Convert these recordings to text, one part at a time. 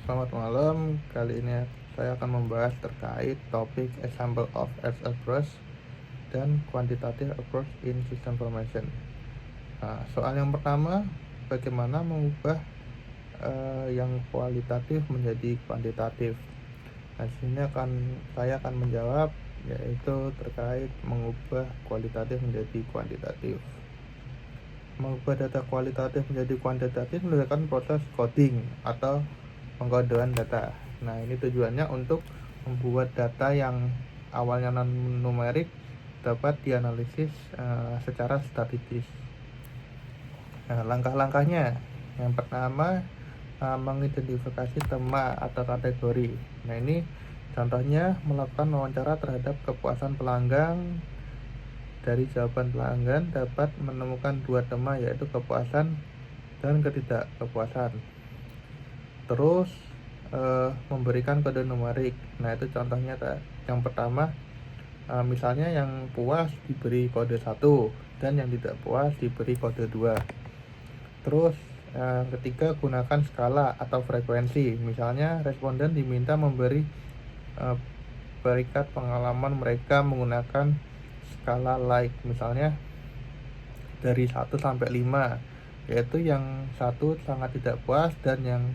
Selamat malam. Kali ini saya akan membahas terkait topik example of as approach dan quantitative approach in system formation. Nah, soal yang pertama, bagaimana mengubah yang kualitatif menjadi kuantitatif. Nah, sini saya akan menjawab, yaitu terkait mengubah kualitatif menjadi kuantitatif. Mengubah data kualitatif menjadi kuantitatif menggunakan proses coding atau pengkodean data. Nah, ini tujuannya untuk membuat data yang awalnya non numerik dapat dianalisis secara statistis. Nah, langkah-langkahnya, yang pertama mengidentifikasi tema atau kategori. Nah, ini contohnya melakukan wawancara terhadap kepuasan pelanggan. Dari jawaban pelanggan dapat menemukan dua tema, yaitu kepuasan dan ketidakkepuasan. Terus memberikan kode numerik. Nah, itu contohnya yang pertama, misalnya yang puas diberi kode 1 dan yang tidak puas diberi kode 2. Terus ketiga, gunakan skala atau frekuensi. Misalnya responden diminta memberi peringkat pengalaman mereka menggunakan skala like, misalnya dari 1 sampai 5, yaitu yang 1 sangat tidak puas dan yang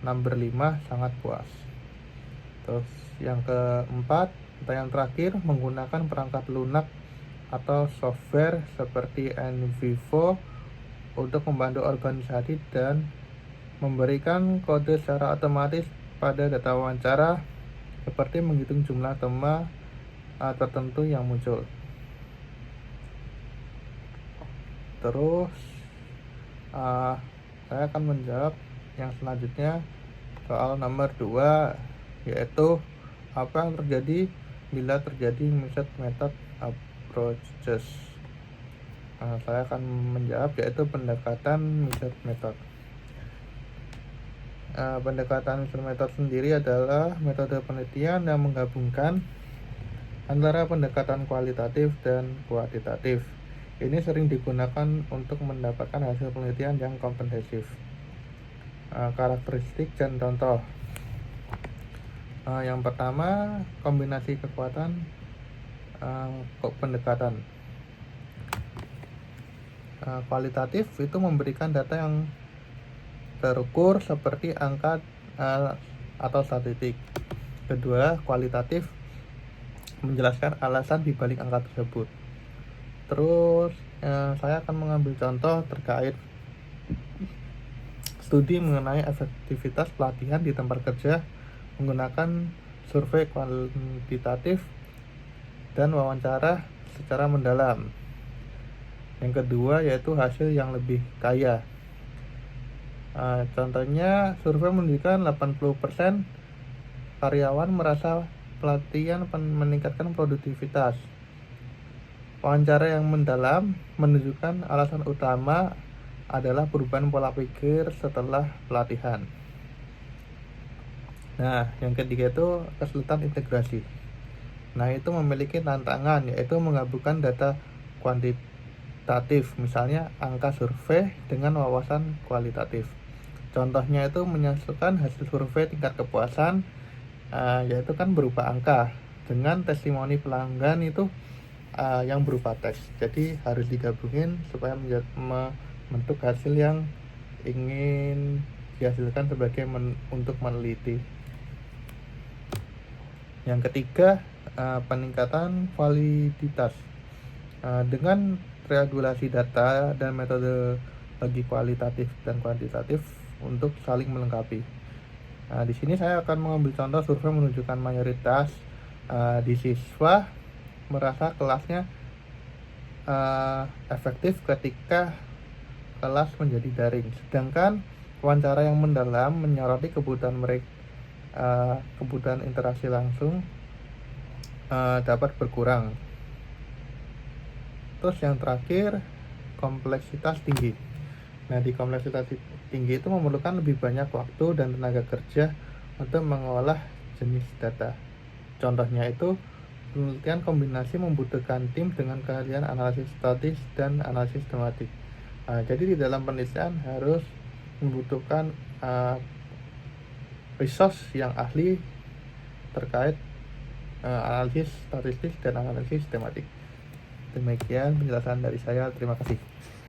number 5 sangat puas. Terus yang keempat atau yang terakhir, menggunakan perangkat lunak atau software seperti NVivo untuk membantu organisasi dan memberikan kode secara otomatis pada data wawancara, seperti menghitung jumlah tema tertentu yang muncul. Terus saya akan menjawab yang selanjutnya, soal nomor 2, yaitu apa yang terjadi bila terjadi mixed method approaches. Saya akan menjawab, yaitu pendekatan mixed method. Pendekatan mixed method sendiri adalah metode penelitian yang menggabungkan antara pendekatan kualitatif dan kuantitatif. Ini sering digunakan untuk mendapatkan hasil penelitian yang komprehensif. Karakteristik dan contoh. Yang pertama, kombinasi kekuatan pendekatan. Kualitatif itu memberikan data yang terukur seperti angka atau statistik. Kedua, kualitatif menjelaskan alasan dibalik angka tersebut. Terus saya akan mengambil contoh terkait studi mengenai efektivitas pelatihan di tempat kerja menggunakan survei kuantitatif dan wawancara secara mendalam. Yang kedua, yaitu hasil yang lebih kaya. Contohnya, survei menunjukkan 80% karyawan merasa pelatihan meningkatkan produktivitas. Wawancara yang mendalam menunjukkan alasan utama adalah perubahan pola pikir setelah pelatihan. Nah, yang ketiga itu kesulitan integrasi. Nah, itu memiliki tantangan, yaitu menggabungkan data kuantitatif, misalnya angka survei, dengan wawasan kualitatif. Contohnya itu menyatukan hasil survei tingkat kepuasan, yaitu kan berupa angka, dengan testimoni pelanggan itu yang berupa teks. Jadi harus digabungin supaya membentuk hasil yang ingin dihasilkan sebagai untuk meneliti. Yang ketiga, peningkatan validitas. Dengan regulasi data dan metode bagi kualitatif dan kuantitatif untuk saling melengkapi. Di sini saya akan mengambil contoh survei menunjukkan mayoritas di siswa merasa kelasnya efektif ketika kelas menjadi daring, sedangkan wawancara yang mendalam menyoroti kebutuhan mereka, kebutuhan interaksi langsung dapat berkurang. Terus yang terakhir, kompleksitas tinggi. Nah, di kompleksitas tinggi itu memerlukan lebih banyak waktu dan tenaga kerja untuk mengolah jenis data. Contohnya itu, penelitian kombinasi membutuhkan tim dengan keahlian analisis statis dan analisis tematik. Jadi di dalam penelitian harus membutuhkan resource yang ahli terkait analisis statistik dan analisis tematik. Demikian penjelasan dari saya. Terima kasih.